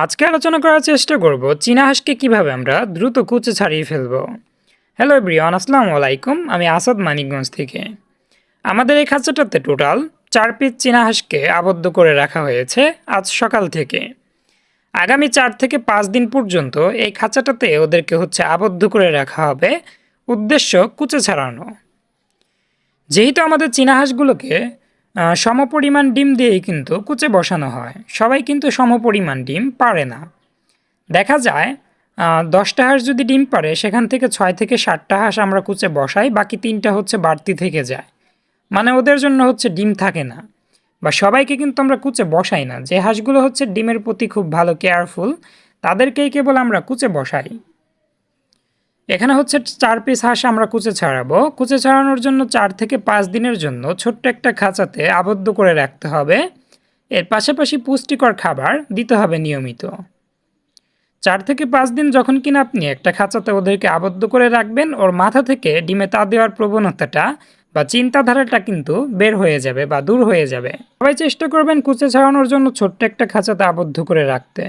আজকে আলোচনা করার চেষ্টা করব চীনা হাঁসকে কিভাবে আমরা দ্রুত কুচে ছাড়িয়ে ফেলবো। হ্যালো এভরিওয়ান, আসসালামু আলাইকুম। আমি আসাদ মানিকগঞ্জ থেকে। আমাদের এই খাঁচাটাতে টোটাল 4 পিস চীনা হাঁসকে আবদ্ধ করে রাখা হয়েছে আজ সকাল থেকে। আগামী 4 থেকে 5 দিন পর্যন্ত এই খাঁচাটাতে ওদেরকে আবদ্ধ করে রাখা হবে, উদ্দেশ্য কুচে ছাড়ানো। যেহেতু আমাদের চীনা হাঁসগুলোকে সমপরিমাণ ডিম দিয়েই কিন্তু কুচে বসানো হয়, সবাই কিন্তু সমপরিমাণ ডিম পারে না। দেখা যায় 10টা হাঁস যদি ডিম পারে সেখান থেকে 6 থেকে 7টা হাঁস আমরা কুচে বসাই, বাকি 3টা বাড়তি থেকে যায়, মানে ওদের জন্য ডিম থাকে না। বা সবাইকে কিন্তু আমরা কুচে বসাই না, যে হাঁসগুলো ডিমের প্রতি খুব ভালো কেয়ারফুল তাদেরকেই কেবল আমরা কুচে বসাই। এখানে 4 পিস হাঁস আমরা কুচে ছাড়াবো। কুচে ছাড়ানোর জন্য 4 থেকে 5 দিনের জন্য ছোট্ট একটা খাঁচাতে আবদ্ধ করে রাখতে হবে। এর পাশাপাশি পুষ্টিকর খাবার দিতে হবে নিয়মিত। 4 থেকে 5 দিন যখন কিনা আপনি একটা খাঁচাতে ওদেরকে আবদ্ধ করে রাখবেন, ওর মাথা থেকে ডিমে তা দেওয়ার প্রবণতাটা বা চিন্তাধারাটা কিন্তু বের হয়ে যাবে বা দূর হয়ে যাবে। সবাই চেষ্টা করবেন কুচে ছাড়ানোর জন্য ছোট্ট একটা খাঁচাতে আবদ্ধ করে রাখতে।